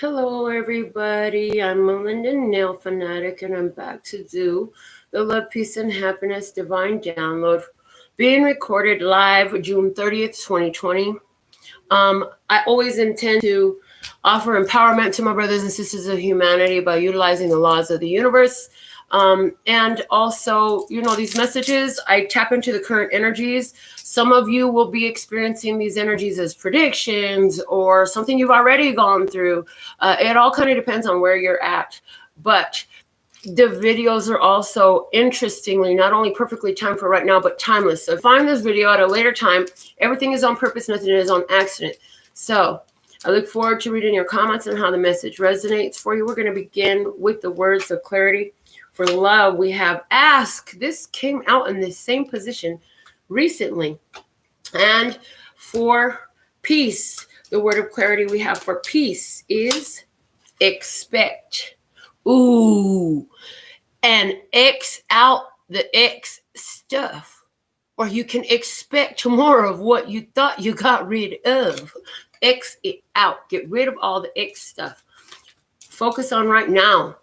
Hello, everybody. I'm Melinda NailFanatic, and I'm back to do the Love, Peace, and Happiness Divine Download, being recorded live June 30th, 2020. I always intend to offer empowerment to my brothers and sisters of humanity by utilizing the laws of the universe. And also, these messages, I tap into the current energies. Some of you will be experiencing these energies as predictions or something you've already gone through. It all kind of depends on where you're at. But the videos are also, interestingly, not only perfectly timed for right now, but timeless. So find this video at a later time. Everything is on purpose, nothing is on accident. So I look forward to reading your comments and how the message resonates for you. We're going to begin with the words of clarity. For love, we have ask. This came out in the same position recently. And for peace, the word of clarity we have for peace is expect. Ooh, and X out the X stuff. Or you can expect more of what you thought you got rid of. X it out. Get rid of all the X stuff. Focus on right now.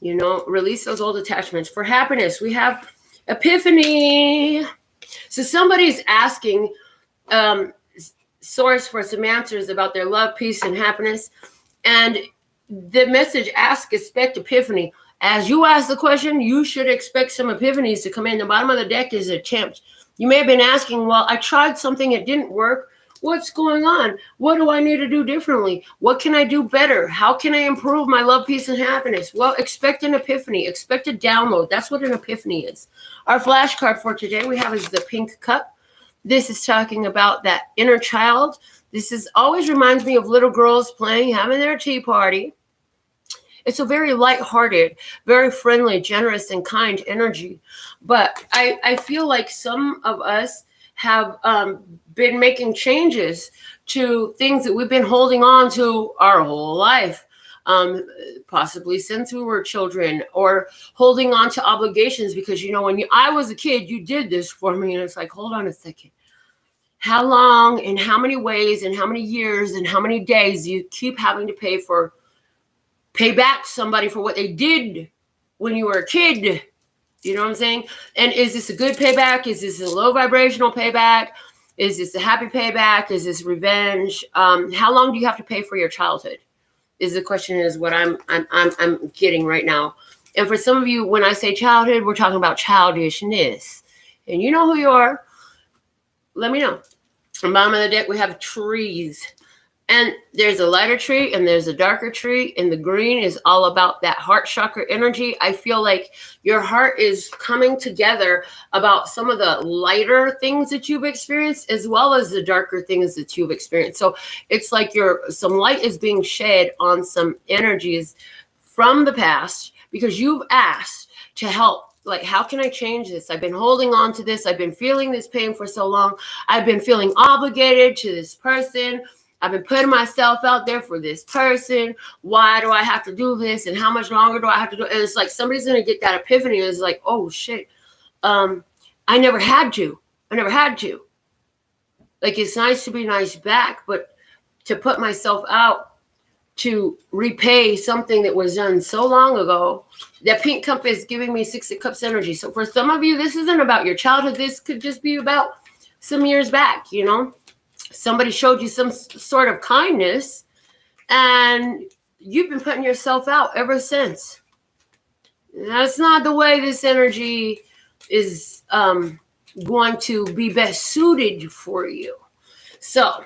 Release those old attachments. For happiness, we have Epiphany. So somebody's asking source for some answers about their love, peace, and happiness. And the message ask, expect epiphany. As you ask the question, you should expect some epiphanies to come in. The bottom of the deck is attempt. You may have been asking, well, I tried something, it didn't work. What's going on? What do I need to do differently? What can I do better? How can I improve my love, peace, and happiness? Well, expect an epiphany. Expect a download. That's what an epiphany is. Our flashcard for today we have is the Pink Cup. This is talking about that inner child. This is always reminds me of little girls playing, having their tea party. It's a very lighthearted, very friendly, generous, and kind energy. But I feel like some of us have been making changes to things that we've been holding on to our whole life, possibly since we were children, or holding on to obligations because, when I was a kid, you did this for me. And it's like, hold on a second. How long and how many ways and how many years and how many days you keep having to pay back somebody for what they did when you were a kid? You know what I'm saying? And is this a good payback? Is this a low vibrational payback? Is this a happy payback? Is this revenge? How long do you have to pay for your childhood? Is the question, is what I'm getting right now. And for some of you, when I say childhood, we're talking about childishness. And you know who you are. Let me know. On the bottom of the deck, we have trees. And there's a lighter tree and there's a darker tree. And the green is all about that heart chakra energy. I feel like your heart is coming together about some of the lighter things that you've experienced, as well as the darker things that you've experienced. So it's like some light is being shed on some energies from the past because you've asked to help. Like, how can I change this? I've been holding on to this. I've been feeling this pain for so long. I've been feeling obligated to this person. I've been putting myself out there for this person. Why do I have to do this? And how much longer do I have to do it? And it's like somebody's going to get that epiphany. It's like, oh, shit. I never had to. Like, it's nice to be nice back, but to put myself out to repay something that was done so long ago. That Pink Cup is giving me 6 of Cups energy. So for some of you, this isn't about your childhood. This could just be about some years back, Somebody showed you some sort of kindness and you've been putting yourself out ever since. That's not the way this energy is going to be best suited for you. So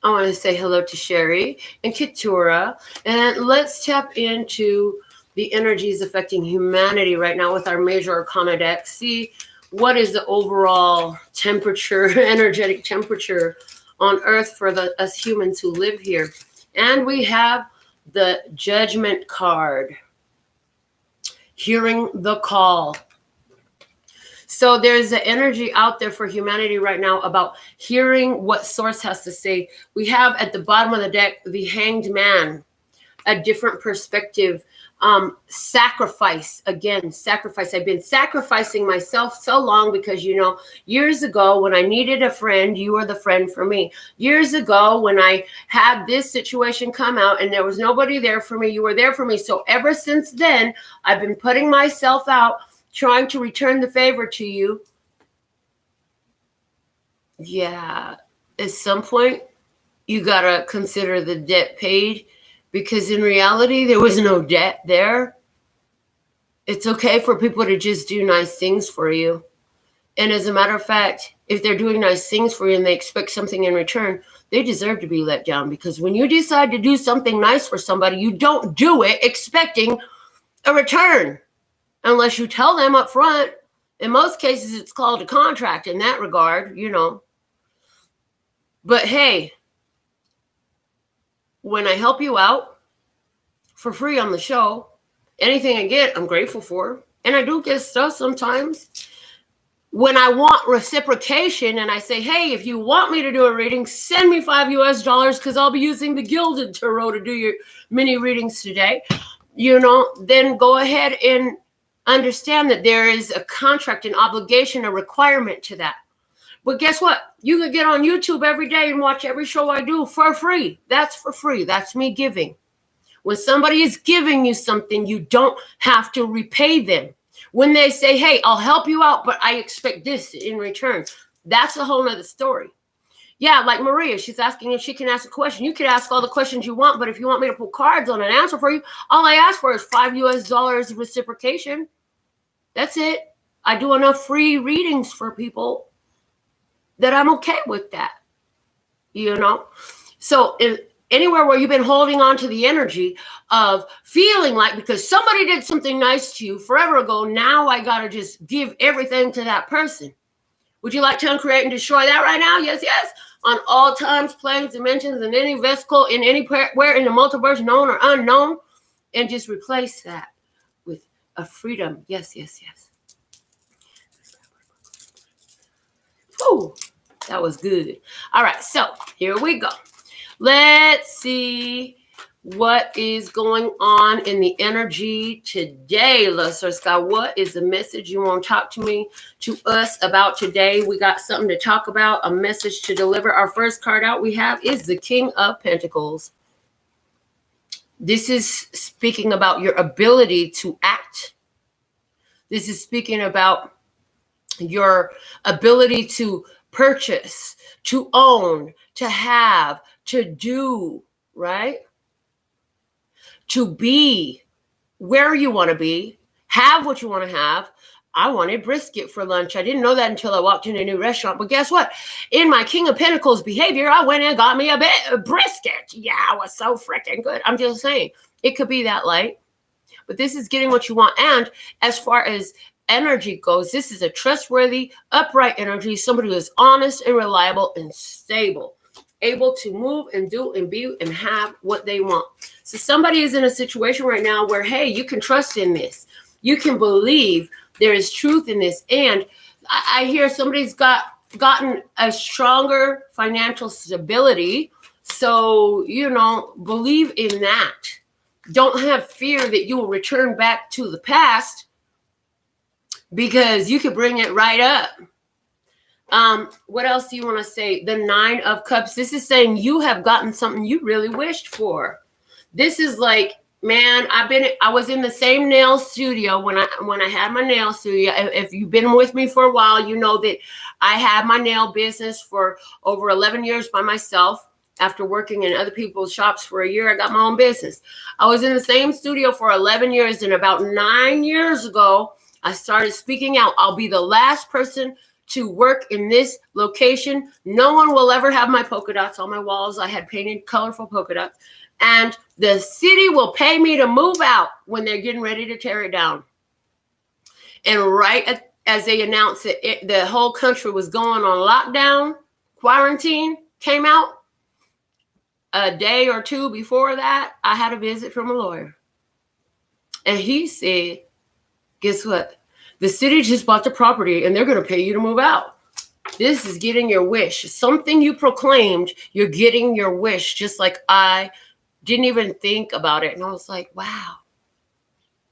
I want to say hello to Sherry and Keturah, and let's tap into the energies affecting humanity right now with our major arcana deck. See what is the overall temperature, energetic temperature on Earth for us humans who live here. And we have the Judgment card, hearing the call. So there's an energy out there for humanity right now about hearing what Source has to say. We have at the bottom of the deck the Hanged Man. a different perspective. Sacrifice. I've been sacrificing myself so long because, years ago when I needed a friend, you were the friend for me. Years ago when I had this situation come out and there was nobody there for me, you were there for me. So ever since then, I've been putting myself out, trying to return the favor to you. Yeah, at some point, you got to consider the debt paid, because in reality, there was no debt there. It's okay for people to just do nice things for you. And as a matter of fact, if they're doing nice things for you and they expect something in return, they deserve to be let down, because when you decide to do something nice for somebody, you don't do it expecting a return unless you tell them up front. In most cases, it's called a contract in that regard, But hey, when I help you out for free on the show, anything I get, I'm grateful for. And I do get stuff sometimes. When I want reciprocation and I say, hey, if you want me to do a reading, send me $5 because I'll be using the Gilded Tarot to do your mini readings today, then go ahead and understand that there is a contract, an obligation, a requirement to that. But guess what? You could get on YouTube every day and watch every show I do for free. That's for free. That's me giving. When somebody is giving you something, you don't have to repay them. When they say, hey, I'll help you out, but I expect this in return, that's a whole nother story. Yeah, like Maria, she's asking if she can ask a question. You can ask all the questions you want, but if you want me to pull cards on an answer for you, all I ask for is $5 reciprocation. That's it. I do enough free readings for people that I'm okay with that, So if anywhere where you've been holding on to the energy of feeling like because somebody did something nice to you forever ago, now I got to just give everything to that person. Would you like to uncreate and destroy that right now? Yes, yes. On all times, planes, dimensions, in any vesicle, in anywhere in the multiverse, known or unknown, and just replace that with a freedom. Yes, yes, yes. Woo, that was good. All right, so here we go. Let's see what is going on in the energy today, Luster Sky. What is the message you want to talk to us about today? We got something to talk about, a message to deliver. Our first card out we have is the King of Pentacles. This is speaking about your ability to act. This is speaking about your ability to purchase, to own, to have, to do, right? To be where you want to be, have what you want to have. I wanted brisket for lunch. I didn't know that until I walked in a new restaurant. But guess what? In my King of Pentacles behavior, I went and got me a bit of brisket. Yeah, it was so freaking good. I'm just saying, it could be that light. But this is getting what you want. And as far as energy goes, this is a trustworthy, upright energy, somebody who is honest and reliable and stable, able to move and do and be and have what they want. So somebody is in a situation right now where, hey, you can trust in this. You can believe there is truth in this. And I hear somebody's gotten a stronger financial stability. So, believe in that. Don't have fear that you will return back to the past, because you could bring it right up. What else do you want to say? The Nine of Cups. This is saying you have gotten something you really wished for. This is like, man, I was in the same nail studio when I had my nail studio. If you've been with me for a while, you know that I had my nail business for over 11 years by myself. After working in other people's shops for a year, I got my own business. I was in the same studio for 11 years, and about 9 years ago, I started speaking out. I'll be the last person to work in this location. No one will ever have my polka dots on my walls. I had painted colorful polka dots. And the city will pay me to move out when they're getting ready to tear it down. And right as they announced it, the whole country was going on lockdown, quarantine came out. A day or two before that, I had a visit from a lawyer. And he said, guess what? The city just bought the property and they're going to pay you to move out. This is getting your wish. Something you proclaimed, you're getting your wish, just like I didn't even think about it. And I was like, wow,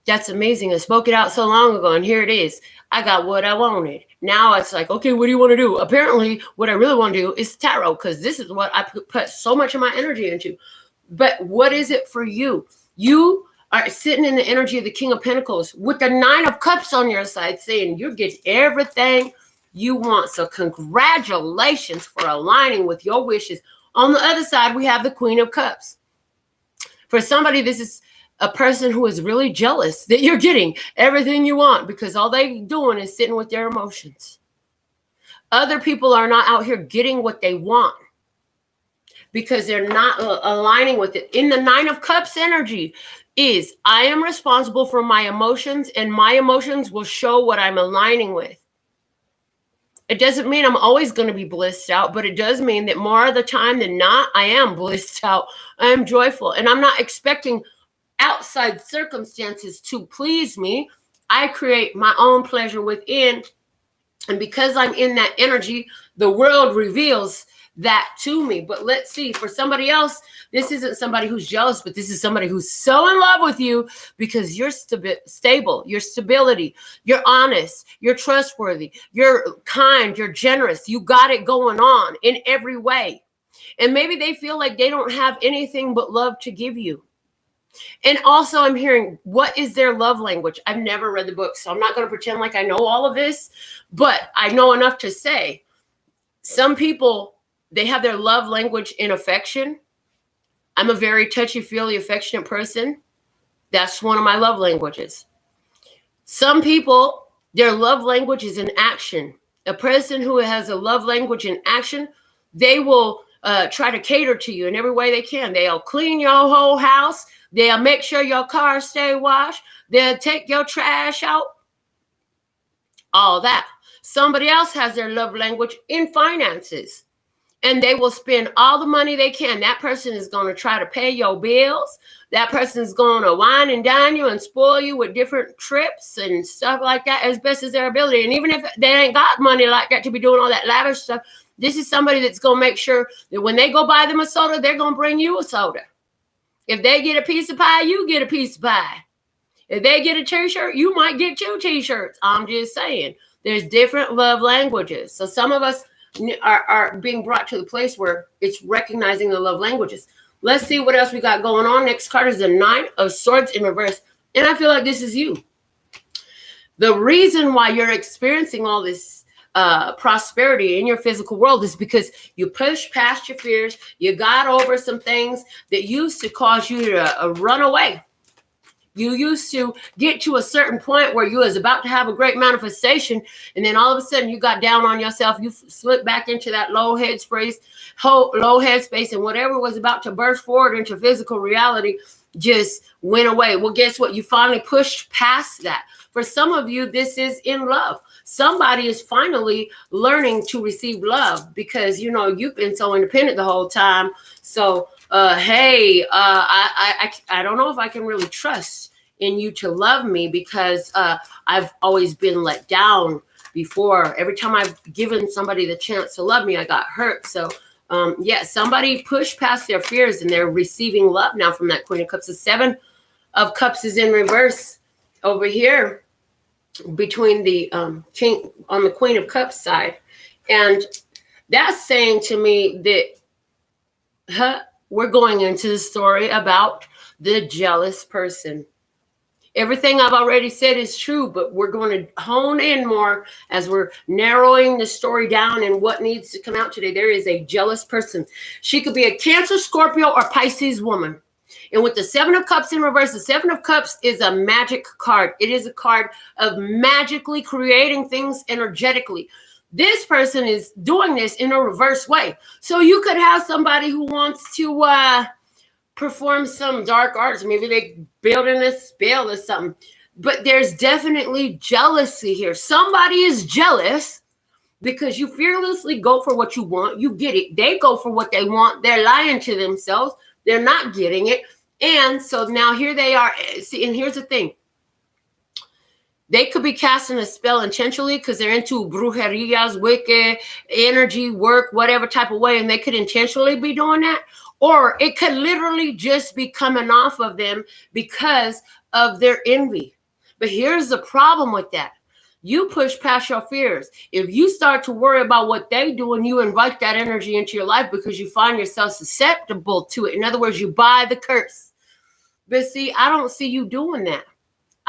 that's amazing. I spoke it out so long ago, and here it is. I got what I wanted. Now it's like, okay, what do you want to do? Apparently, what I really want to do is tarot, because this is what I put so much of my energy into. But what is it for you? You are sitting in the energy of the King of Pentacles with the 9 of Cups on your side, saying you get everything you want. So congratulations for aligning with your wishes. On the other side, we have the Queen of Cups. For somebody, this is a person who is really jealous that you're getting everything you want, because all they doing is sitting with their emotions. Other people are not out here getting what they want because they're not aligning with it. In the 9 of Cups energy is, I am responsible for my emotions, and my emotions will show what I'm aligning with. It doesn't mean I'm always going to be blissed out, but it does mean that more of the time than not, I am blissed out. I am joyful, and I'm not expecting outside circumstances to please me. I create my own pleasure within. And because I'm in that energy, the world reveals that to me. But let's see, for somebody else, this isn't somebody who's jealous, but this is somebody who's so in love with you because you're stable, your stability, you're honest, you're trustworthy, you're kind, you're generous. You got it going on in every way. And maybe they feel like they don't have anything but love to give you. And also I'm hearing, what is their love language? I've never read the book, so I'm not going to pretend like I know all of this, but I know enough to say some people, they have their love language in affection. I'm a very touchy-feely, affectionate person. That's one of my love languages. Some people, their love language is in action. A person who has a love language in action, they will try to cater to you in every way they can. They'll clean your whole house. They'll make sure your car stay washed. They'll take your trash out. All that. Somebody else has their love language in finances, and they will spend all the money they can. That person is going to try to pay your bills. That person is going to wine and dine you and spoil you with different trips and stuff like that as best as their ability. And even if they ain't got money like that to be doing all that lavish stuff, this is somebody that's going to make sure that when they go buy them a soda, they're going to bring you a soda. If they get a piece of pie, you get a piece of pie. If they get a t-shirt, you might get 2 t-shirts. I'm just saying. There's different love languages. So some of us are being brought to the place where it's recognizing the love languages. Let's see what else we got going on. Next card is the 9 of Swords in reverse. And I feel like this is you. The reason why you're experiencing all this prosperity in your physical world is because you pushed past your fears. You got over some things that used to cause you to run away. You used to get to a certain point where you was about to have a great manifestation, and then all of a sudden you got down on yourself. You slipped back into that low headspace, and whatever was about to burst forward into physical reality just went away. Well, guess what? You finally pushed past that. For some of you, this is in love. Somebody is finally learning to receive love because, you know, you've been so independent the whole time. So, I don't know if I can really trust in you to love me because I've always been let down before. Every time I've given somebody the chance to love me, I got hurt. So, somebody pushed past their fears and they're receiving love now from that Queen of Cups. The 7 of Cups is in reverse over here between the King on the Queen of Cups side. And that's saying to me that we're going into the story about the jealous person. Everything I've already said is true, but we're going to hone in more as we're narrowing the story down and what needs to come out today. There is a jealous person. She could be a Cancer, Scorpio, or Pisces woman. And with the 7 of Cups in reverse, the 7 of Cups is a magic card. It is a card of magically creating things energetically. This person is doing this in a reverse way. So you could have somebody who wants to perform some dark arts. Maybe they building a spell or something. But there's definitely jealousy here. Somebody is jealous because you fearlessly go for what you want. You get it. They go for what they want. They're lying to themselves. They're not getting it. And so now here they are. See, and here's the thing. They could be casting a spell intentionally because they're into brujerias, wicked, energy, work, whatever type of way. And they could intentionally be doing that. Or it could literally just be coming off of them because of their envy. But here's the problem with that. You push past your fears. If you start to worry about what they do and you invite that energy into your life because you find yourself susceptible to it. In other words, you buy the curse. But see, I don't see you doing that.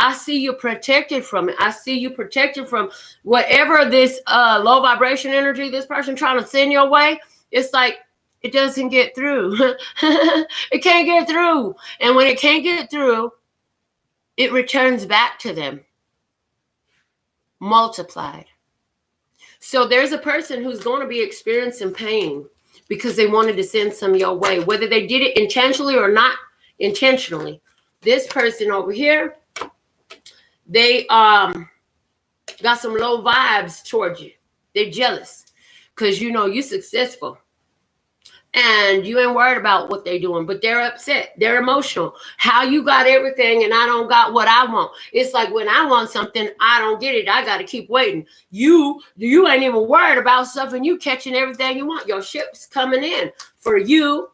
I see you protected from it. I see you protected from whatever this low vibration energy this person trying to send your way. It's like it doesn't get through. It can't get through. And when it can't get through, it returns back to them multiplied. So there's a person who's going to be experiencing pain because they wanted to send some your way, whether they did it intentionally or not intentionally. This person over here, they got some low vibes towards you. They're jealous because you know you're successful and you ain't worried about what they're doing, but they're upset. They're emotional. How you got everything and I don't got what I want. It's like when I want something, I don't get it. I got to keep waiting. You ain't even worried about stuff and you catching everything you want. Your ship's coming in for you.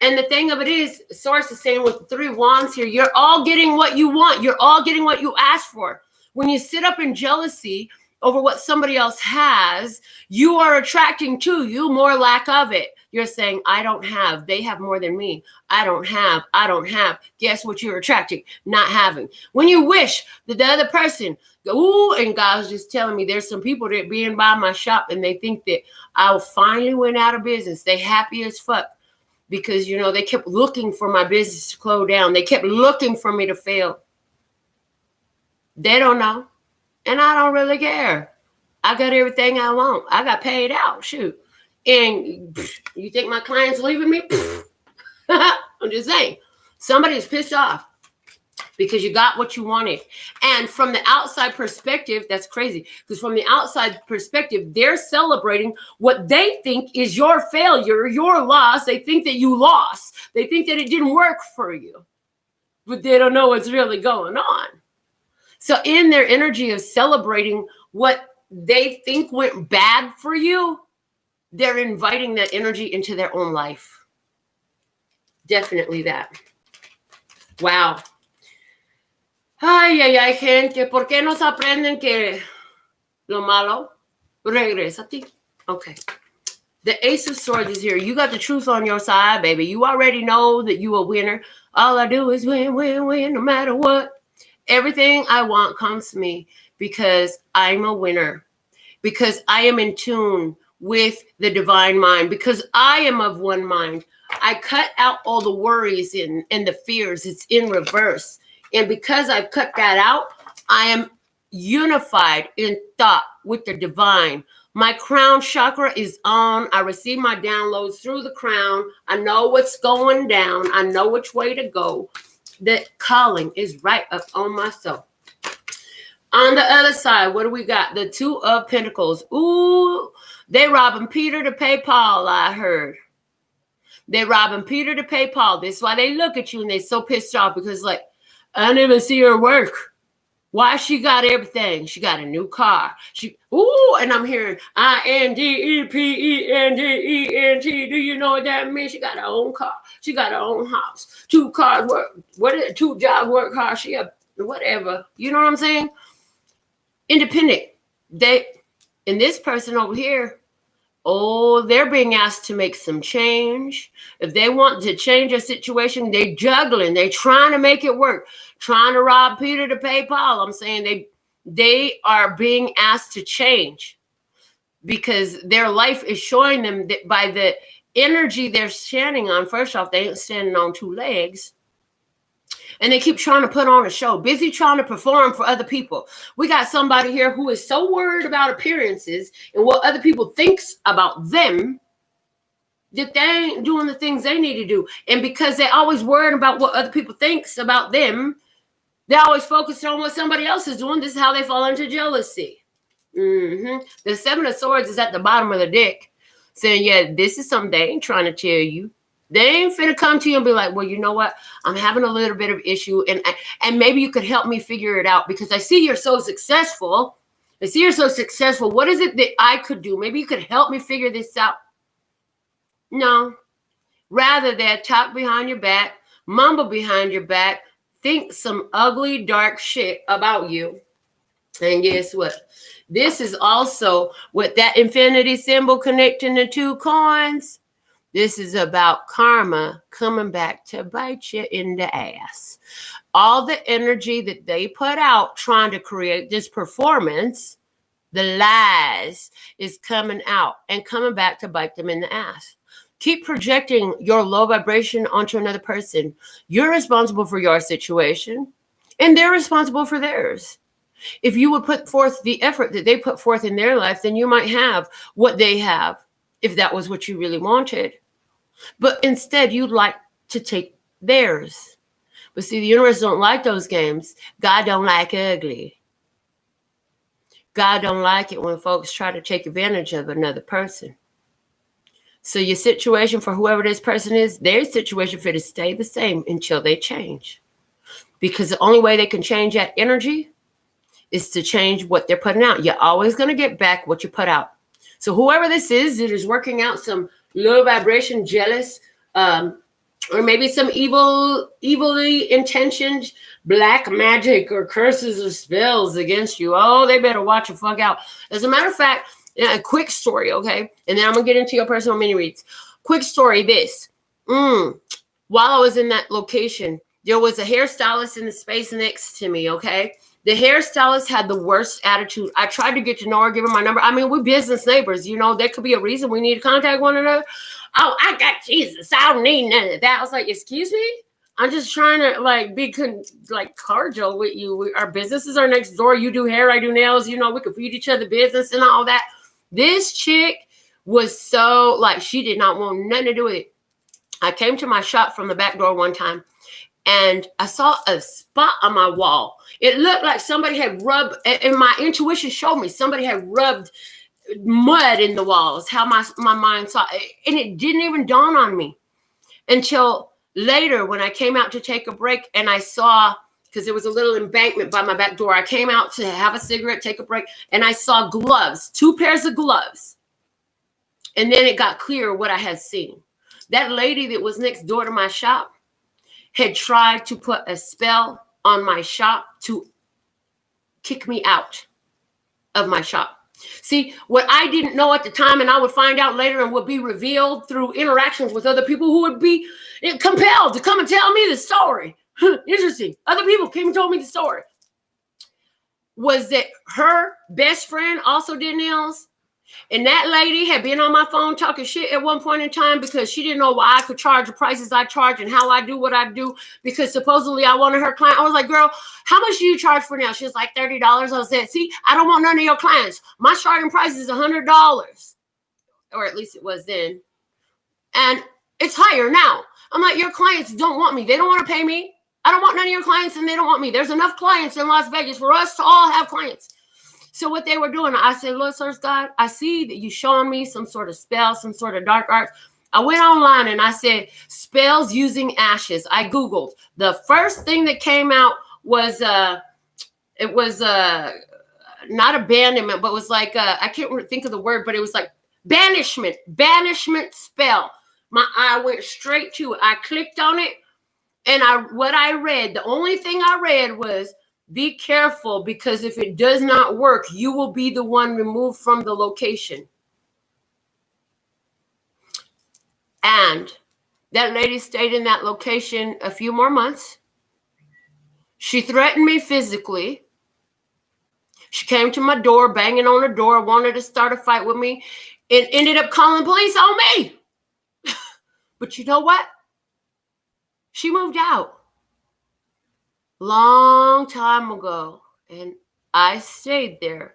And the thing of it is, Source is saying with the 3 wands here, you're all getting what you want. You're all getting what you asked for. When you sit up in jealousy over what somebody else has, you are attracting to you more lack of it. You're saying, I don't have. They have more than me. I don't have. I don't have. Guess what you're attracting? Not having. When you wish that the other person, ooh, and God's just telling me there's some people that being by my shop and they think that I finally went out of business. They happy as fuck. Because, you know, they kept looking for my business to close down. They kept looking for me to fail. They don't know. And I don't really care. I got everything I want. I got paid out. Shoot. And you think my client's leaving me? I'm just saying. Somebody's pissed off because you got what you wanted. And from the outside perspective, that's crazy. Because from the outside perspective, they're celebrating what they think is your failure, your loss. They think that you lost. They think that it didn't work for you. But they don't know what's really going on. So in their energy of celebrating what they think went bad for you, they're inviting that energy into their own life. Definitely that. Wow. Ay, gente, ¿por qué no se aprenden que lo malo regresa a ti? Okay. The Ace of Swords is here. You got the truth on your side, baby. You already know that you a winner. All I do is win, win, win, no matter what. Everything I want comes to me because I'm a winner. Because I am in tune with the divine mind. Because I am of one mind. I cut out all the worries and the fears. It's in reverse. And because I've cut that out, I am unified in thought with the divine. My crown chakra is on. I receive my downloads through the crown. I know what's going down. I know which way to go. The calling is right up on my soul. On the other side, what do we got? The 2 of Pentacles. Ooh, they robbing Peter to pay Paul, I heard. They robbing Peter to pay Paul. This is why they look at you and they're so pissed off because like, I never see her work. Why she got everything? She got a new car. And I'm hearing INDEPENDENT. Do you know what that means? She got her own car. She got her own house. 2 cars work. What is it? 2 jobs work hard. She a whatever. You know what I'm saying? Independent. And this person over here, they're being asked to make some change. If they want to change a situation, they're juggling. They're trying to make it work. Trying to rob Peter to pay Paul. I'm saying they are being asked to change because their life is showing them that by the energy they're standing on. First off, they ain't standing on 2 legs. And they keep trying to put on a show, busy trying to perform for other people. We got somebody here who is so worried about appearances and what other people thinks about them that they ain't doing the things they need to do. And because they're always worried about what other people thinks about them, they're always focused on what somebody else is doing. This is how they fall into jealousy. The 7 of Swords is at the bottom of the deck saying, yeah, this is something they ain't trying to tell you. They ain't finna come to you and be like, well, you know what? I'm having a little bit of issue and maybe you could help me figure it out because I see you're so successful. What is it that I could do? Maybe you could help me figure this out. No, Rather, they talk behind your back, mumble behind your back, think some ugly, dark shit about you. And guess what? This is also with that infinity symbol connecting the two coins. This is about karma coming back to bite you in the ass. All the energy that they put out trying to create this performance, the lies, is coming out and coming back to bite them in the ass. Keep projecting your low vibration onto another person. You're responsible for your situation, and they're responsible for theirs. If you would put forth the effort that they put forth in their life, then you might have what they have, if that was what you really wanted. But instead, you'd like to take theirs. But see, the universe don't like those games. God don't like ugly. God don't like it when folks try to take advantage of another person. So your situation for whoever this person is, their situation for it to stay the same until they change. Because the only way they can change that energy is to change what they're putting out. You're always going to get back what you put out. So whoever this is that is working out some low vibration, jealous, or maybe some evilly intentioned black magic or curses or spells against you, oh, they better watch the fuck out. As a matter of fact, a quick story, okay? And then I'm going to get into your personal mini reads. Quick story, this. While I was in that location, there was a hairstylist in the space next to me, okay? The hairstylist had the worst attitude. I tried to get to know her, give her my number. I mean, we're business neighbors. You know, there could be a reason we need to contact one another. Oh, I got Jesus. I don't need none of that. I was like, excuse me? I'm just trying to, like, be cordial with you. Our businesses are next door. You do hair, I do nails. You know, we could feed each other business and all that. This chick was so, like, she did not want nothing to do with it. I came to my shop from the back door one time, and I saw a spot on my wall. It looked like somebody had rubbed, and my intuition showed me somebody had rubbed mud in the walls, how my mind saw it. And it didn't even dawn on me until later when I came out to take a break, and I saw, because there was a little embankment by my back door, I came out to have a cigarette, take a break, and I saw gloves, 2 pairs of gloves. And then it got clear what I had seen. That lady that was next door to my shop had tried to put a spell on my shop to kick me out of my shop. See, what I didn't know at the time, and I would find out later and would be revealed through interactions with other people who would be compelled to come and tell me the story. Interesting. Other people came and told me the story. Was that her best friend also did nails? And that lady had been on my phone talking shit at one point in time because she didn't know why I could charge the prices I charge and how I do what I do, because supposedly I wanted her client. I was like, girl, how much do you charge for nails? She was like, $30. I said, see, I don't want none of your clients. My starting price is $100, or at least it was then. And it's higher now. I'm like, your clients don't want me. They don't want to pay me. I don't want none of your clients, and they don't want me. There's enough clients in Las Vegas for us to all have clients. So what they were doing, I said, Lord, Sir God, I see that you showing me some sort of spell, some sort of dark arts. I went online and I said, spells using ashes. I Googled. The first thing that came out was, it was not abandonment, but it was like, I can't think of the word, but it was like banishment spell. My eye went straight to it. I clicked on it, and what I read, the only thing I read was, be careful, because if it does not work, you will be the one removed from the location. And that lady stayed in that location a few more months. She threatened me physically. She came to my door, banging on the door, wanted to start a fight with me, and ended up calling police on me. But you know what? She moved out long time ago, and I stayed there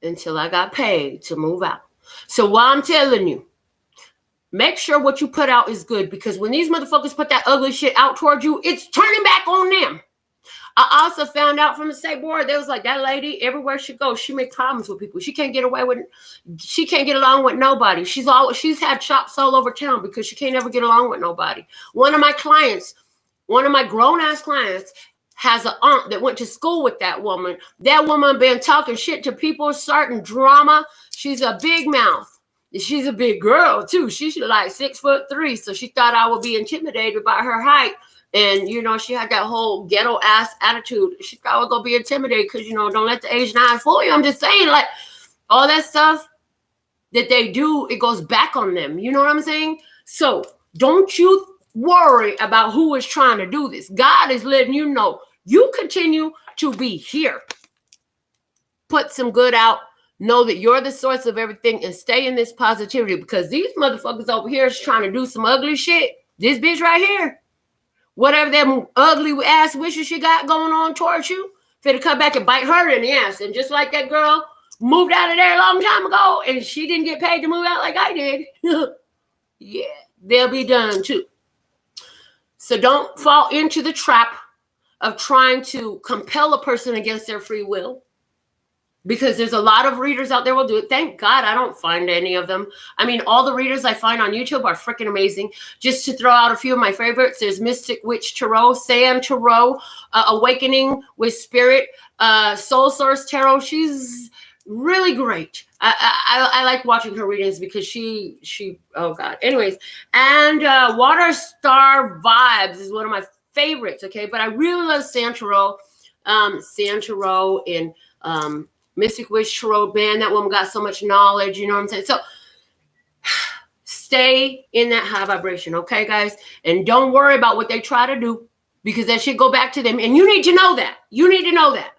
until I got paid to move out. So what I'm telling you, make sure what you put out is good, because when these motherfuckers put that ugly shit out towards you, it's turning back on them. I also found out from the state board, they was like, that lady, everywhere she goes, she makes problems with people. She can't get along with nobody. She's had shops all over town because she can't ever get along with nobody. One of my grown-ass clients has an aunt that went to school with that woman. That woman been talking shit to people, starting drama. She's a big mouth. She's a big girl too. She's like 6'3", so she thought I would be intimidated by her height. And you know, she had that whole ghetto ass attitude. She thought I was gonna be intimidated because, you know, don't let the Asian eyes fool you. I'm just saying, like, all that stuff that they do, it goes back on them. You know what I'm saying? So don't you worry about who is trying to do this. God is letting you know, you continue to be here. Put some good out. Know that you're the source of everything and stay in this positivity, because these motherfuckers over here is trying to do some ugly shit. This bitch right here, whatever them ugly ass wishes she got going on towards you, finna come back and bite her in the ass. And just like that girl moved out of there a long time ago and she didn't get paid to move out like I did, yeah, they'll be done too. So don't fall into the trap of trying to compel a person against their free will, because there's a lot of readers out there will do it. Thank God I don't find any of them. I mean, all the readers I find on YouTube are freaking amazing. Just to throw out a few of my favorites, there's Mystic Witch Tarot, Sam Tarot, Awakening with Spirit, Soul Source Tarot. She's really great. I like watching her readings because she oh God. Anyways, and Water Star Vibes is one of my favorites. Okay, but I really love Sam Tarot, and Mystic Witch Tarot. Man, that woman got so much knowledge. You know what I'm saying? So stay in that high vibration, okay, guys? And don't worry about what they try to do, because that should go back to them. And you need to know that. You need to know that.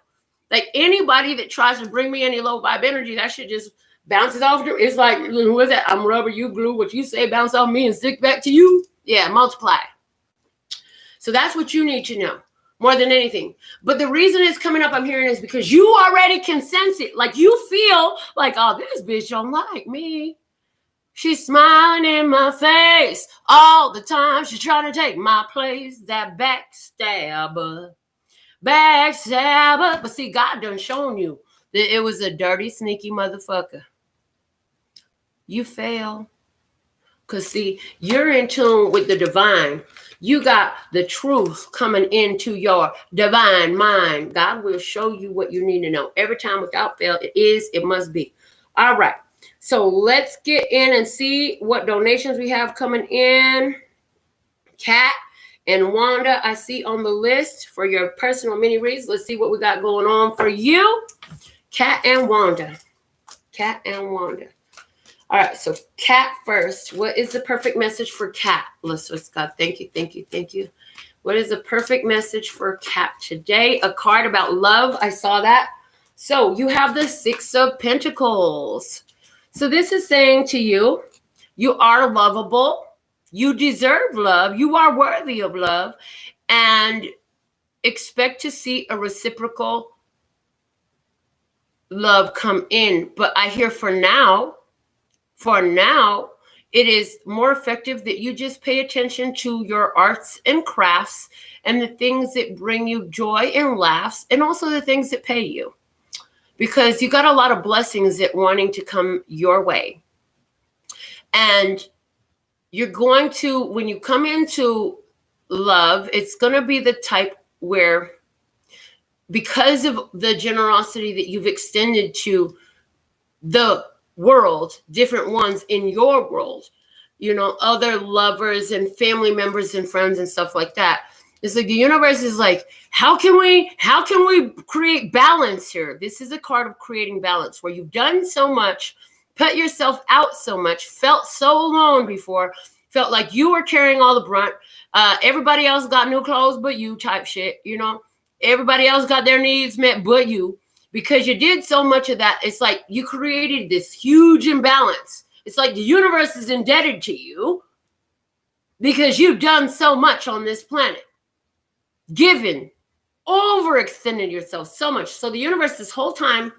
Like, anybody that tries to bring me any low vibe energy, that shit just bounces off. It's like, who is that? I'm rubber, you glue. What you say bounce off me and stick back to you. Yeah, multiply. So that's what you need to know more than anything. But the reason it's coming up, I'm hearing, is because you already can sense it. Like, you feel like, oh, this bitch don't like me. She's smiling in my face all the time. She's trying to take my place. That backstabber. But see, God done shown you that it was a dirty, sneaky motherfucker. You fail. Because, see, you're in tune with the divine. You got the truth coming into your divine mind. God will show you what you need to know. Every time, without fail, it must be. All right. So let's get in and see what donations we have coming in. Kat and Wanda, I see on the list for your personal mini reads. Let's see what we got going on for you. Kat and Wanda. Kat and Wanda. All right, so Kat first. What is the perfect message for Kat? Let's God. Thank you. What is the perfect message for Kat today? A card about love. I saw that. So you have the Six of Pentacles. So this is saying to you, you are lovable. You deserve love. You are worthy of love, and expect to see a reciprocal love come in. But I hear for now, it is more effective that you just pay attention to your arts and crafts and the things that bring you joy and laughs, and also the things that pay you, because you got a lot of blessings that wanting to come your way. And you're going to, when you come into love, it's going to be the type where, because of the generosity that you've extended to the world, different ones in your world, you know, other lovers and family members and friends and stuff like that. It's like the universe is like, how can we create balance here? This is a card of creating balance, where you've done so much, put yourself out so much, felt so alone before, felt like you were carrying all the brunt. Everybody else got new clothes but you, type shit, you know. Everybody else got their needs met but you. Because you did so much of that, it's like you created this huge imbalance. It's like the universe is indebted to you because you've done so much on this planet. Given, overextended yourself so much. So the universe this whole time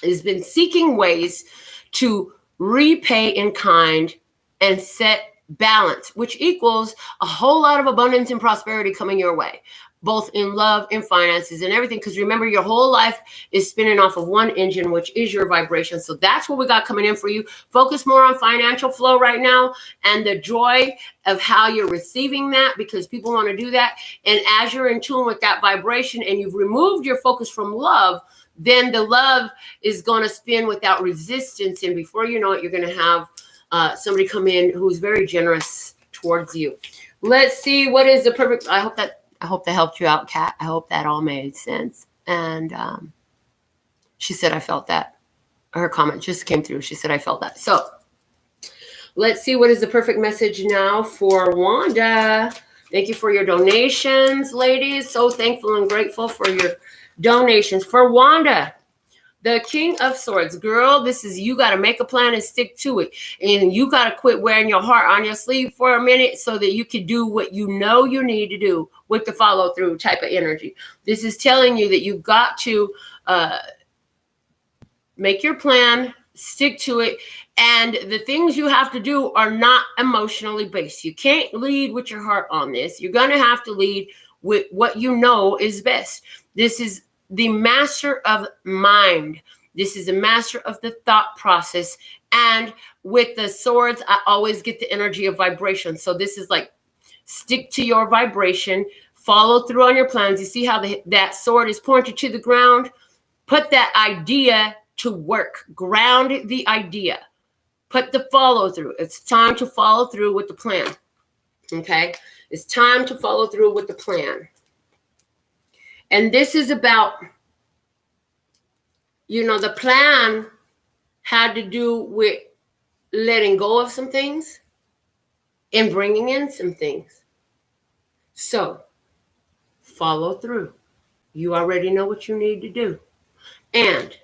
has been seeking ways to repay in kind and set balance, which equals a whole lot of abundance and prosperity coming your way. both in love and finances and everything. Because remember, your whole life is spinning off of one engine, which is your vibration. So that's what we got coming in for you. Focus more on financial flow right now and the joy of how you're receiving that, because people want to do that. And as you're in tune with that vibration and you've removed your focus from love, then the love is going to spin without resistance. And before you know it, you're going to have somebody come in who's very generous towards you. Let's see what is the perfect. I hope that helped you out, Kat. I hope that all made sense. And she said, I felt that. Her comment just came through. She said, I felt that. So let's see what is the perfect message now for Wanda. Thank you for your donations, ladies. So thankful and grateful for your donations. For Wanda, the King of Swords, girl, this is, you got to make a plan and stick to it. And you got to quit wearing your heart on your sleeve for a minute so that you can do what you know you need to do with the follow through type of energy. This is telling you that you've got to make your plan, stick to it. And the things you have to do are not emotionally based. You can't lead with your heart on this. You're going to have to lead with what you know is best. This is the master of mind. This is a master of the thought process. And with the swords, I always get the energy of vibration. So this is like, stick to your vibration, follow through on your plans. You see how that sword is pointed to the ground? Put that idea to work. Ground the idea. Put the follow through. It's time to follow through with the plan. Okay? It's time to follow through with the plan. And this is about, the plan had to do with letting go of some things and bringing in some things. So follow through. You already know what you need to do. And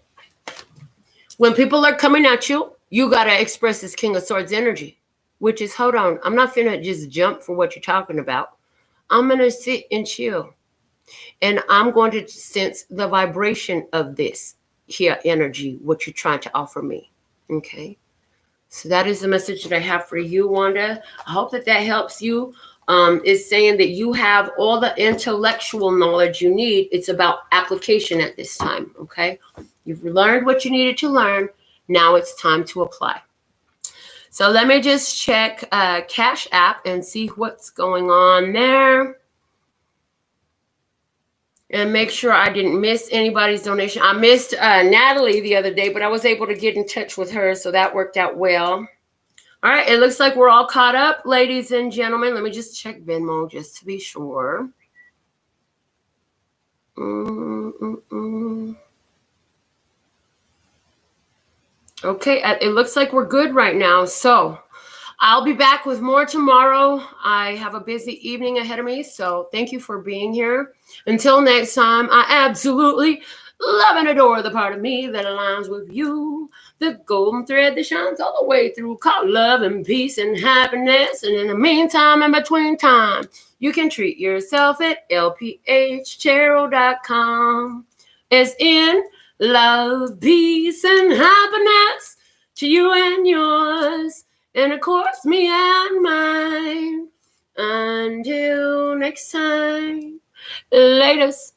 when people are coming at you, you got to express this King of Swords energy, which is, hold on, I'm not finna just jump for what you're talking about. I'm going to sit and chill. And I'm going to sense the vibration of this here energy, what you're trying to offer me. Okay. So that is the message that I have for you, Wanda. I hope that helps you. It's saying that you have all the intellectual knowledge you need. It's about application at this time. Okay. You've learned what you needed to learn. Now it's time to apply. So let me just check Cash App and see what's going on there. And make sure I didn't miss anybody's donation. I missed Natalie the other day, but I was able to get in touch with her, so that worked out well. All right, it looks like we're all caught up, ladies and gentlemen. Let me just check Venmo just to be sure. Okay, it looks like we're good right now. So I'll be back with more tomorrow. I have a busy evening ahead of me, so thank you for being here. Until next time, I absolutely love and adore the part of me that aligns with you. The golden thread that shines all the way through, called love and peace and happiness. And in the meantime, in between time, you can treat yourself at lphtarot.com. As in love, peace, and happiness to you and yours. And of course, me and mine. Until next time, latest.